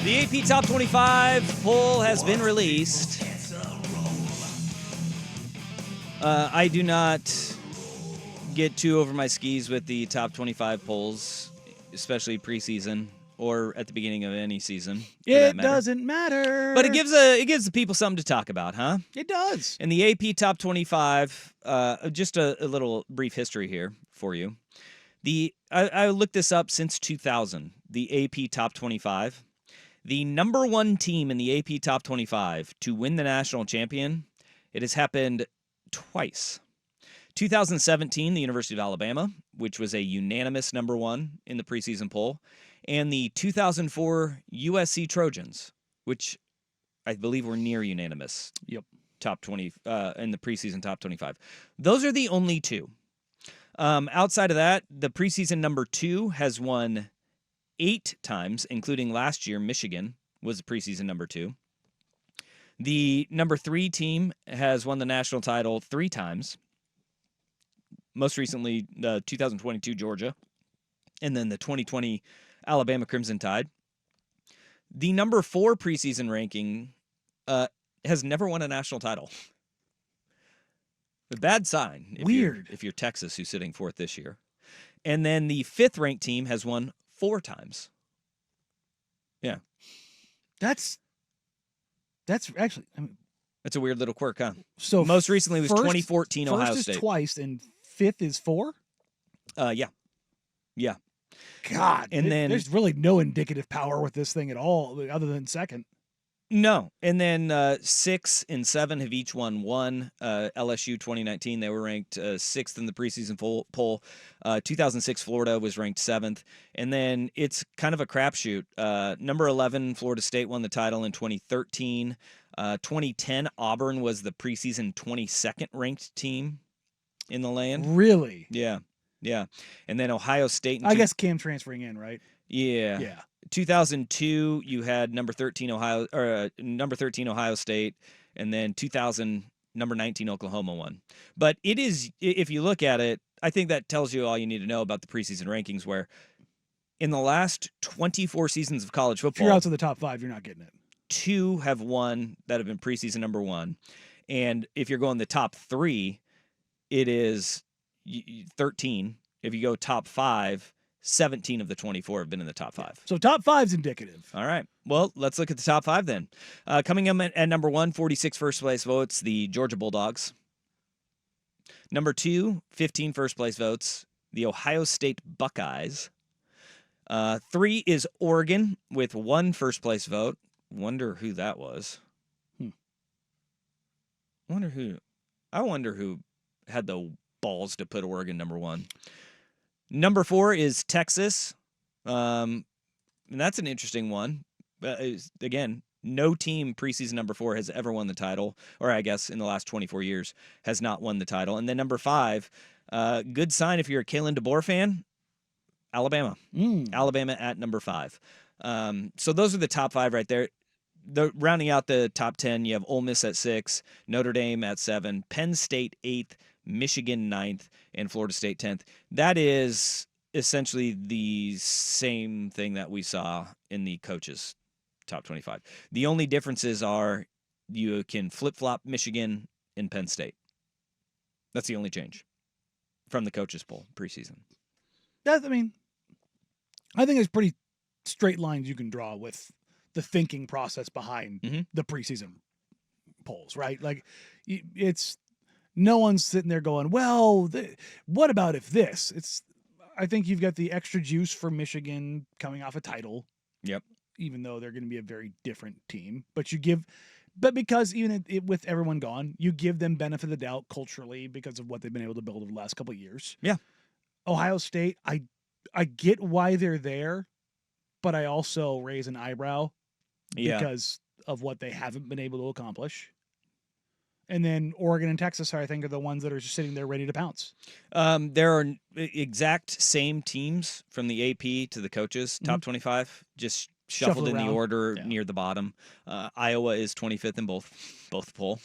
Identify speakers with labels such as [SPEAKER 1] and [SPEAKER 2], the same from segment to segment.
[SPEAKER 1] The AP Top 25 poll has been released. I do not get too over my skis with the top 25 polls, especially preseason or at the beginning of any season.
[SPEAKER 2] It doesn't matter.
[SPEAKER 1] But it gives the people something to talk about, huh?
[SPEAKER 2] It does.
[SPEAKER 1] In the AP Top 25, just a little brief history here for you. I looked this up since 2000, the AP Top 25. The number one team in the AP Top 25 to win the national champion, it has happened twice. 2017, the University of Alabama, which was a unanimous number one in the preseason poll, and the 2004 USC Trojans, which I believe were near unanimous.
[SPEAKER 2] Yep.
[SPEAKER 1] Top 20 in the preseason top 25. Those are the only two. Outside of that, the preseason number two has won 8 times, including last year, Michigan was the preseason number 2. The number 3 team has won the national title 3 times. Most recently, the 2022 Georgia, and then the 2020 Alabama Crimson Tide. The number 4 preseason ranking has never won a national title. A bad sign. If you're Texas, who's sitting 4th this year. And then the 5th ranked team has won 4 times. Yeah.
[SPEAKER 2] That's actually, I mean,
[SPEAKER 1] that's a weird little quirk, huh?
[SPEAKER 2] So
[SPEAKER 1] most recently was 2014 Ohio State.
[SPEAKER 2] First is twice, and 5th is 4?
[SPEAKER 1] Yeah.
[SPEAKER 2] God,
[SPEAKER 1] and then
[SPEAKER 2] there's really no indicative power with this thing at all, other than second.
[SPEAKER 1] No, and then 6 and 7 have each won 1. LSU 2019, they were ranked 6th in the preseason poll. 2006 Florida was ranked 7th, and then it's kind of a crapshoot. Number 11 Florida State won the title in 2013. 2010 Auburn was the preseason 22nd ranked team in the land.
[SPEAKER 2] Really?
[SPEAKER 1] Yeah. And then Ohio State.
[SPEAKER 2] I guess Cam transferring in, right?
[SPEAKER 1] Yeah. 2002, you had number 13 Ohio State, and then 2000 number 19 Oklahoma won. But it is, if you look at it, I think that tells you all you need to know about the preseason rankings. Where in the last 24 seasons of college football,
[SPEAKER 2] if you're out to the top 5, you're not getting it.
[SPEAKER 1] 2 have won that have been preseason number 1, and if you're going the top 3, it is 13. If you go top 5. 17 of the 24 have been in the top 5.
[SPEAKER 2] So top 5's indicative.
[SPEAKER 1] All right. Well, let's look at the top 5 then. Coming in at number 1, 46 first place votes, the Georgia Bulldogs. Number 2, 15 first place votes, the Ohio State Buckeyes. 3 is Oregon with 1 first place vote. Wonder who that was. I wonder who had the balls to put Oregon number 1. Number 4 is Texas, and that's an interesting one. Again, no team preseason number 4 has ever won the title, or I guess in the last 24 years has not won the title. And then number 5, good sign if you're a Kalen DeBoer fan, Alabama. Alabama at number 5. So those are the top 5 right there. Rounding out the top 10, you have Ole Miss at 6, Notre Dame at 7, Penn State 8th, Michigan 9th, and Florida State 10th. That is essentially the same thing that we saw in the coaches' top 25. The only differences are you can flip-flop Michigan and Penn State. That's the only change from the coaches' poll preseason.
[SPEAKER 2] I think there's pretty straight lines you can draw with the thinking process behind the preseason polls, right? Like, it's no one's sitting there going, well, what about if this? I think you've got the extra juice for Michigan coming off a title.
[SPEAKER 1] Yep.
[SPEAKER 2] Even though they're going to be a very different team. But because even with everyone gone, you give them benefit of the doubt culturally because of what they've been able to build over the last couple of years.
[SPEAKER 1] Yeah.
[SPEAKER 2] Ohio State, I get why they're there, but I also raise an eyebrow because of what they haven't been able to accomplish. And then Oregon and Texas, I think, are the ones that are just sitting there ready to pounce.
[SPEAKER 1] There are exact same teams from the AP to the coaches, top 25, just shuffled in the order near the bottom. Iowa is 25th in both poll.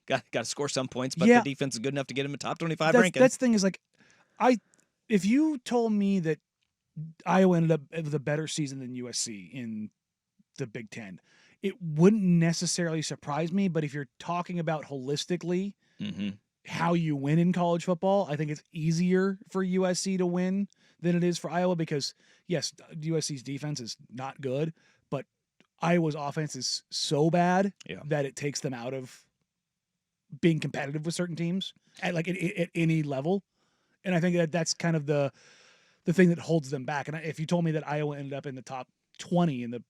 [SPEAKER 1] Got to score some points, but the defense is good enough to get them a top 25 ranking.
[SPEAKER 2] That's the thing is, like, if you told me that Iowa ended up with a better season than USC in the Big Ten. It wouldn't necessarily surprise me, but if you're talking about holistically how you win in college football, I think it's easier for USC to win than it is for Iowa because, yes, USC's defense is not good, but Iowa's offense is so bad that it takes them out of being competitive with certain teams at any level. And I think that's kind of the thing that holds them back. And if you told me that Iowa ended up in the top 20 in at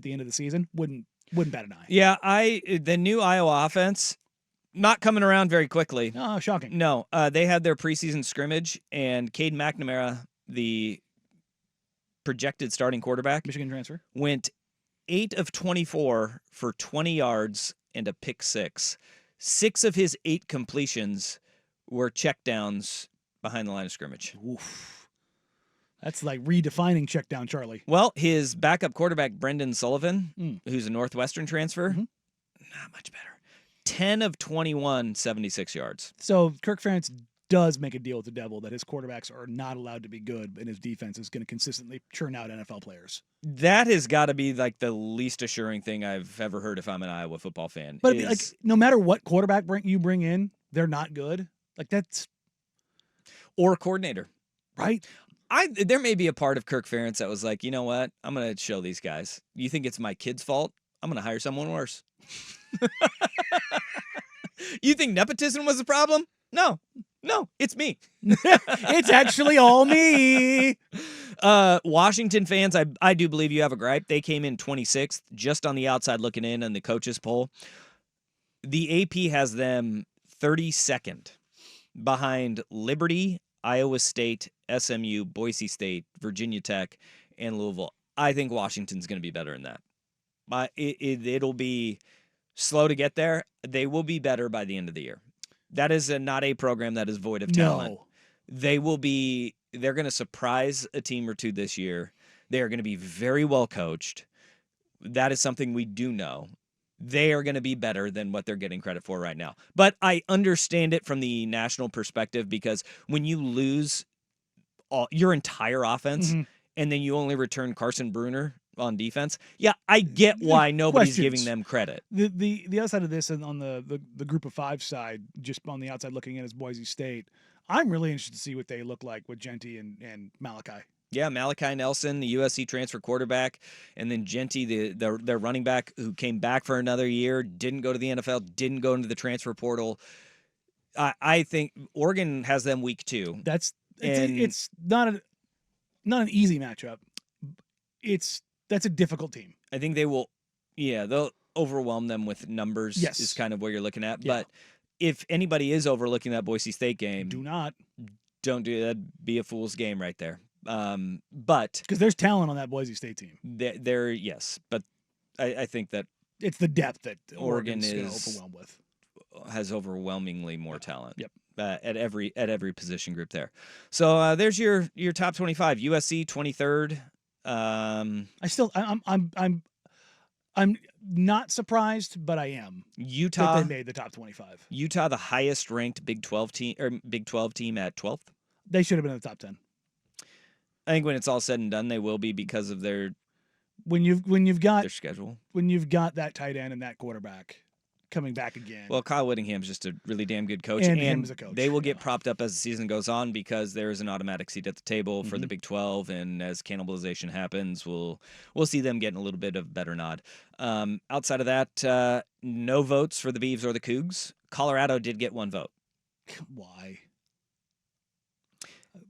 [SPEAKER 2] the end of the season, wouldn't bat an eye.
[SPEAKER 1] Yeah, the new Iowa offense not coming around very quickly.
[SPEAKER 2] Oh, shocking.
[SPEAKER 1] No, they had their preseason scrimmage, and Cade McNamara, the projected starting quarterback,
[SPEAKER 2] Michigan transfer,
[SPEAKER 1] went 8 of 24 for 20 yards and a pick six. 6 of his 8 completions were checkdowns behind the line of scrimmage.
[SPEAKER 2] Oof. That's like redefining check down Charlie.
[SPEAKER 1] Well, his backup quarterback, Brendan Sullivan, who's a Northwestern transfer, not much better. 10 of 21, 76 yards.
[SPEAKER 2] So Kirk Ferentz does make a deal with the devil that his quarterbacks are not allowed to be good, and his defense is going to consistently churn out NFL players.
[SPEAKER 1] That has got to be like the least assuring thing I've ever heard if I'm an Iowa football fan.
[SPEAKER 2] But like, no matter what quarterback you bring in, they're not good. Like that's
[SPEAKER 1] or coordinator,
[SPEAKER 2] right?
[SPEAKER 1] There may be a part of Kirk Ferentz that was like, you know what? I'm going to show these guys. You think it's my kid's fault? I'm going to hire someone worse. You think nepotism was the problem? No, it's me.
[SPEAKER 2] It's actually all me.
[SPEAKER 1] Washington fans, I do believe you have a gripe. They came in 26th, just on the outside looking in on the coaches poll. The AP has them 32nd behind Liberty, Iowa State, SMU, Boise State, Virginia Tech, and Louisville. I think Washington's going to be better than that. It'll be slow to get there. They will be better by the end of the year. That is not a program that is void of talent.
[SPEAKER 2] No.
[SPEAKER 1] They're going to surprise a team or two this year. They are going to be very well coached. That is something we do know. They are going to be better than what they're getting credit for right now. But I understand it from the national perspective because when you lose your entire offense and then you only return Carson Bruner on defense, I get why nobody's giving them credit.
[SPEAKER 2] The other side of this, and on the group of 5 side, just on the outside looking in, is Boise State. I'm really interested to see what they look like with Genty and Malachi.
[SPEAKER 1] Yeah, Malachi Nelson, the USC transfer quarterback, and then Genty, their running back, who came back for another year, didn't go to the NFL, didn't go into the transfer portal. I think Oregon has them week 2.
[SPEAKER 2] It's not an easy matchup. That's a difficult team.
[SPEAKER 1] I think they will. Yeah, they'll overwhelm them with numbers.
[SPEAKER 2] Yes.
[SPEAKER 1] Is kind of what you're looking at.
[SPEAKER 2] Yeah.
[SPEAKER 1] But if anybody is overlooking that Boise State game, don't do that. Be a fool's game right there. But
[SPEAKER 2] because there's talent on that Boise State team.
[SPEAKER 1] Yes, but I think that
[SPEAKER 2] it's the depth that
[SPEAKER 1] Oregon
[SPEAKER 2] is overwhelmed with.
[SPEAKER 1] Has overwhelmingly more talent.
[SPEAKER 2] Yep.
[SPEAKER 1] At every position group there. So there's your top 25. USC 23rd.
[SPEAKER 2] I'm not surprised, but I am.
[SPEAKER 1] Utah,
[SPEAKER 2] that they made the top 25.
[SPEAKER 1] Utah, the highest ranked Big 12 team at 12th.
[SPEAKER 2] They should have been in the top 10.
[SPEAKER 1] I think when it's all said and done, they will be because of their schedule.
[SPEAKER 2] When you've got that tight end and that quarterback coming back again.
[SPEAKER 1] Well, Kyle Whittingham's just a really damn good coach,
[SPEAKER 2] and him as a coach.
[SPEAKER 1] They will get propped up as the season goes on because there is an automatic seat at the table for the Big 12, and as cannibalization happens, we'll see them getting a little bit of a better nod. Outside of that, no votes for the Beavs or the Cougs. Colorado did get 1 vote.
[SPEAKER 2] Why?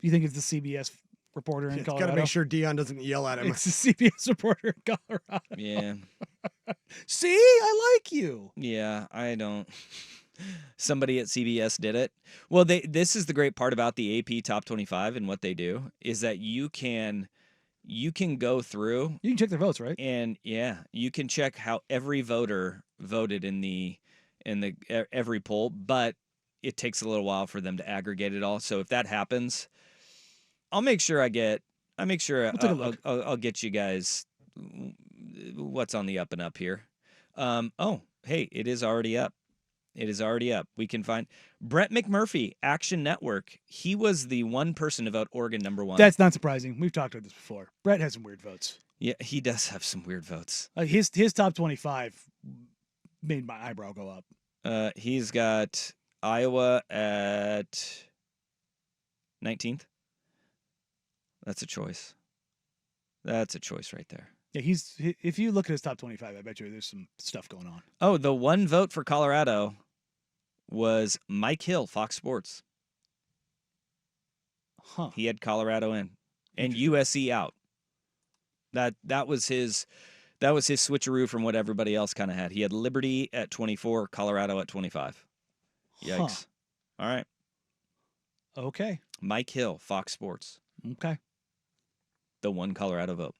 [SPEAKER 2] You think it's the CBS reporter in Colorado?
[SPEAKER 3] Got to make sure Dion doesn't yell at him.
[SPEAKER 2] It's the CBS reporter in Colorado.
[SPEAKER 1] Yeah.
[SPEAKER 2] See, I like you.
[SPEAKER 1] Yeah, I don't. Somebody at CBS did it. Well, this is the great part about the AP Top 25 and what they do is that you can go through.
[SPEAKER 2] You can check their votes, right?
[SPEAKER 1] And you can check how every voter voted in the every poll, but it takes a little while for them to aggregate it all. So if that happens, I'll make sure I'll get you guys what's on the up and up here. Hey, it is already up. We can find Brett McMurphy, Action Network. He was the one person to vote Oregon number 1.
[SPEAKER 2] That's not surprising. We've talked about this before. Brett has some weird votes.
[SPEAKER 1] Yeah, he does have some weird votes.
[SPEAKER 2] His top 25 made my eyebrow go up.
[SPEAKER 1] He's got Iowa at 19th. That's a choice. That's a choice right there.
[SPEAKER 2] Yeah, if you look at his top 25, I bet you there's some stuff going on.
[SPEAKER 1] Oh, the one vote for Colorado was Mike Hill, Fox Sports.
[SPEAKER 2] Huh.
[SPEAKER 1] He had Colorado in and USC out. That was his switcheroo from what everybody else kind of had. He had Liberty at 24, Colorado at 25. Yikes. All right.
[SPEAKER 2] Okay.
[SPEAKER 1] Mike Hill, Fox Sports.
[SPEAKER 2] Okay.
[SPEAKER 1] The one Colorado vote.